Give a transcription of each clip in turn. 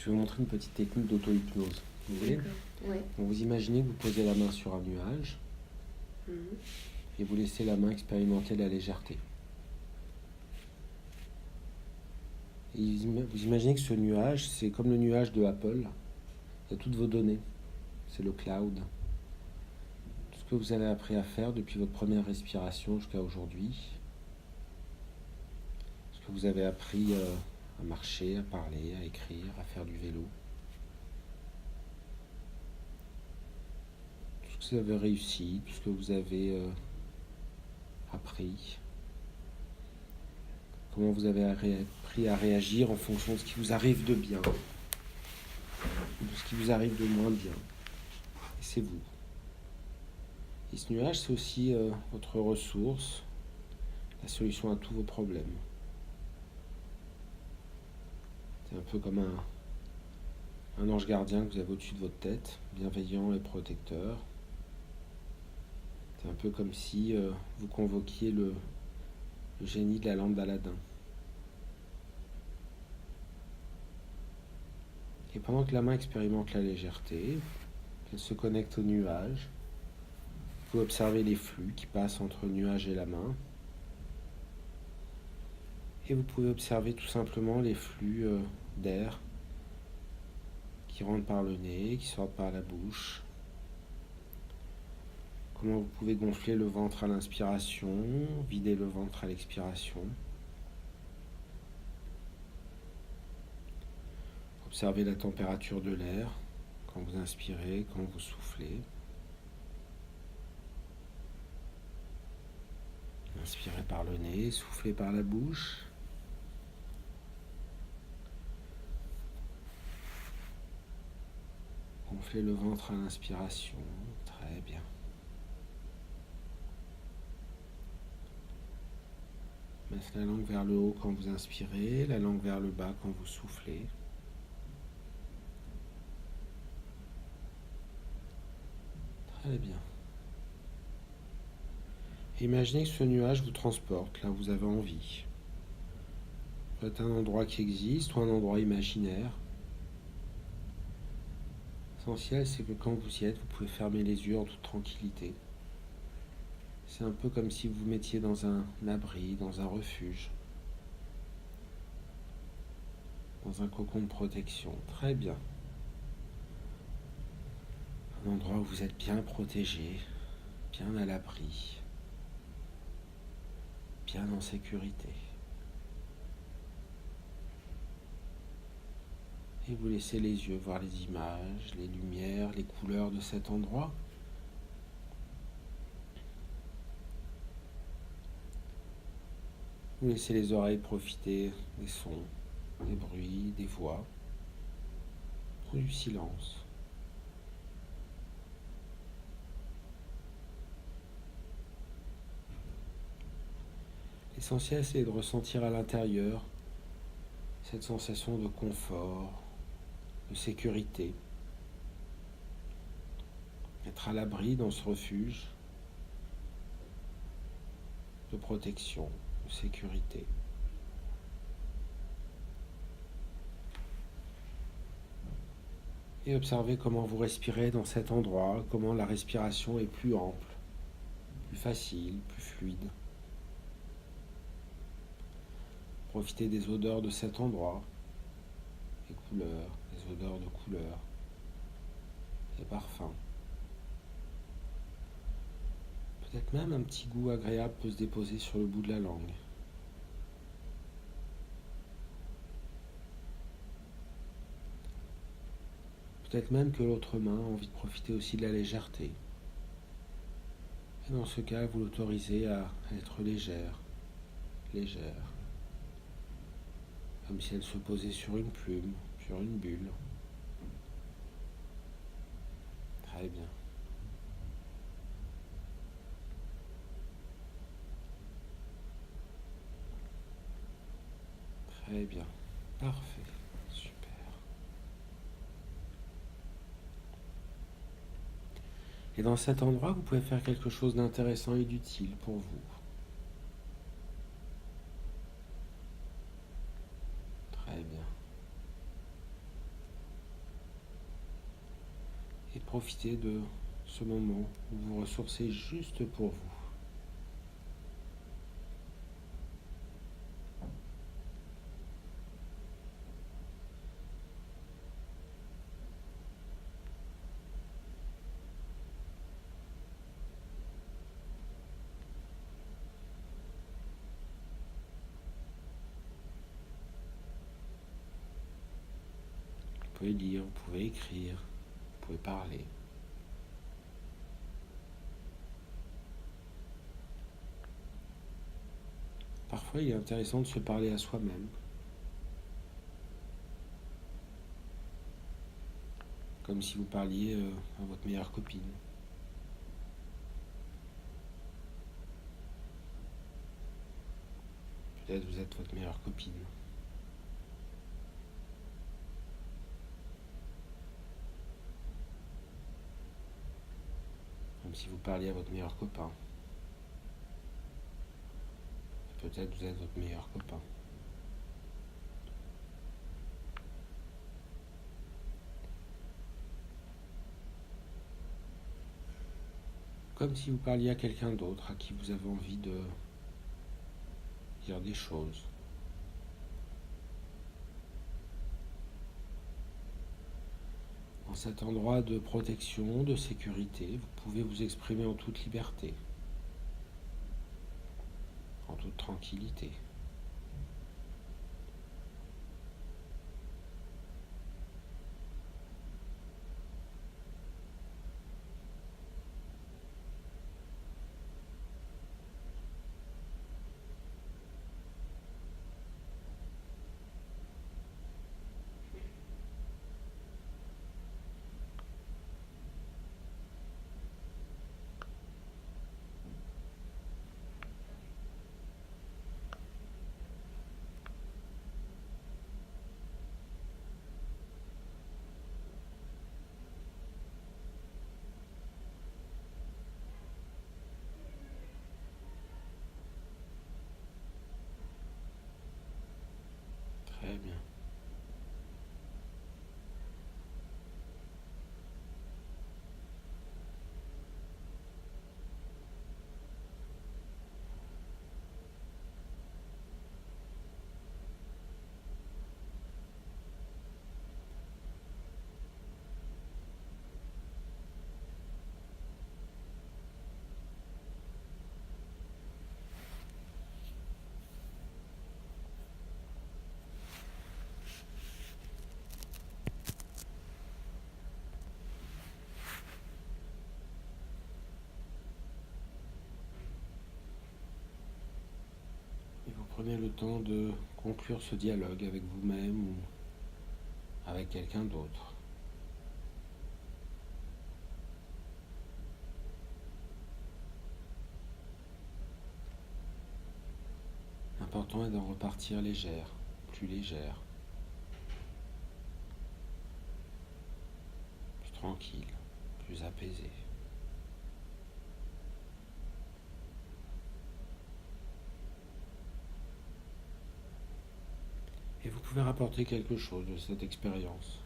Je vais vous montrer une petite technique d'auto-hypnose. Vous voyez ? Ouais. Donc vous imaginez que vous posez la main sur un nuage et vous laissez la main expérimenter la légèreté. Et vous imaginez que ce nuage, c'est comme le nuage de Apple. Il y a toutes vos données. C'est le cloud. Tout ce que vous avez appris à faire depuis votre première respiration jusqu'à aujourd'hui. Ce que vous avez appris à marcher, à parler, à écrire, à faire du vélo. Tout ce que vous avez réussi, tout ce que vous avez appris. Comment vous avez appris à réagir en fonction de ce qui vous arrive de bien, ou de ce qui vous arrive de moins bien. Et c'est vous. Et ce nuage, c'est aussi votre ressource, la solution à tous vos problèmes. C'est un peu comme un ange gardien que vous avez au-dessus de votre tête, bienveillant et protecteur. C'est un peu comme si vous convoquiez le génie de la lampe d'Aladin. Et pendant que la main expérimente la légèreté, qu'elle se connecte au nuage, vous pouvez observer les flux qui passent entre le nuage et la main. Et vous pouvez observer tout simplement les flux d'air qui rentrent par le nez, qui sortent par la bouche. Comment vous pouvez gonfler le ventre à l'inspiration, vider le ventre à l'expiration. Observez la température de l'air quand vous inspirez, quand vous soufflez. Inspirez par le nez, soufflez par la bouche. Gonflez le ventre à l'inspiration. Très bien. Mettez la langue vers le haut quand vous inspirez, la langue vers le bas quand vous soufflez. Très bien. Imaginez que ce nuage vous transporte là où vous avez envie. Peut-être un endroit qui existe ou un endroit imaginaire. L'essentiel, c'est que quand vous y êtes, vous pouvez fermer les yeux en toute tranquillité. C'est un peu comme si vous vous mettiez dans un abri, dans un refuge, dans un cocon de protection. Très bien. Un endroit où vous êtes bien protégé, bien à l'abri, bien en sécurité. Et vous laissez les yeux voir les images, les lumières, les couleurs de cet endroit. Vous laissez les oreilles profiter des sons, des bruits, des voix, ou du silence. L'essentiel, c'est de ressentir à l'intérieur cette sensation de confort, de sécurité, être à l'abri dans ce refuge de protection, de sécurité. Et observez comment vous respirez dans cet endroit, comment la respiration est plus ample, plus facile, plus fluide. Profitez des odeurs de cet endroit, des couleurs, des odeurs de couleurs, des parfums. Peut-être même un petit goût agréable peut se déposer sur le bout de la langue. Peut-être même que l'autre main a envie de profiter aussi de la légèreté. Et dans ce cas, vous l'autorisez à être légère, légère. Comme si elle se posait sur une plume, sur une bulle. Très bien. Très bien. Parfait. Super. Et dans cet endroit, vous pouvez faire quelque chose d'intéressant et d'utile pour vous. Très bien. profitez de ce moment où vous vous ressourcez juste pour vous. Vous pouvez lire, vous pouvez écrire, vous pouvez parler. Parfois, il est intéressant de se parler à soi-même. Comme si vous parliez à votre meilleure copine. Peut-être vous êtes votre meilleure copine. Comme si vous parliez à votre meilleur copain. Peut-être vous êtes votre meilleur copain. Comme si vous parliez à quelqu'un d'autre à qui vous avez envie de dire des choses. Dans cet endroit de protection, de sécurité, vous pouvez vous exprimer en toute liberté, en toute tranquillité. Très bien. Et vous prenez le temps de conclure ce dialogue avec vous-même ou avec quelqu'un d'autre. L'important est d'en repartir légère, plus légère, plus tranquille, plus apaisée. Et vous pouvez rapporter quelque chose de cette expérience.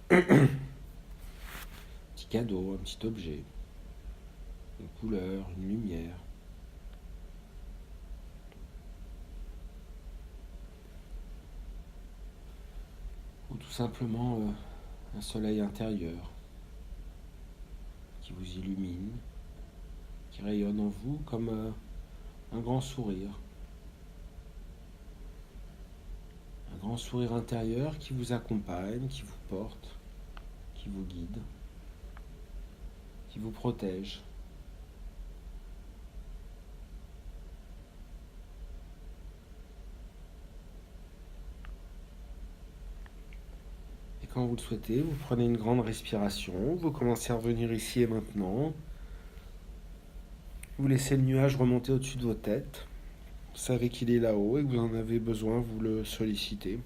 Un petit cadeau, un petit objet, une couleur, une lumière. Ou tout simplement un soleil intérieur qui vous illumine, qui rayonne en vous comme un grand sourire. Un grand sourire intérieur qui vous accompagne, qui vous porte, qui vous guide, qui vous protège. Et quand vous le souhaitez, vous prenez une grande respiration, vous commencez à revenir ici et maintenant. Vous laissez le nuage remonter au-dessus de vos têtes. Vous savez qu'il est là-haut et que vous en avez besoin, vous le sollicitez.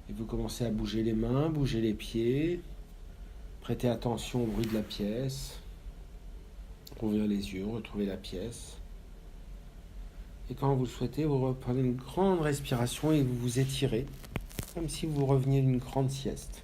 Et vous commencez à bouger les mains, bouger les pieds. Prêtez attention au bruit de la pièce. Ouvrir les yeux, retrouver la pièce. Et quand vous le souhaitez, vous reprenez une grande respiration et vous vous étirez, comme si vous reveniez d'une grande sieste.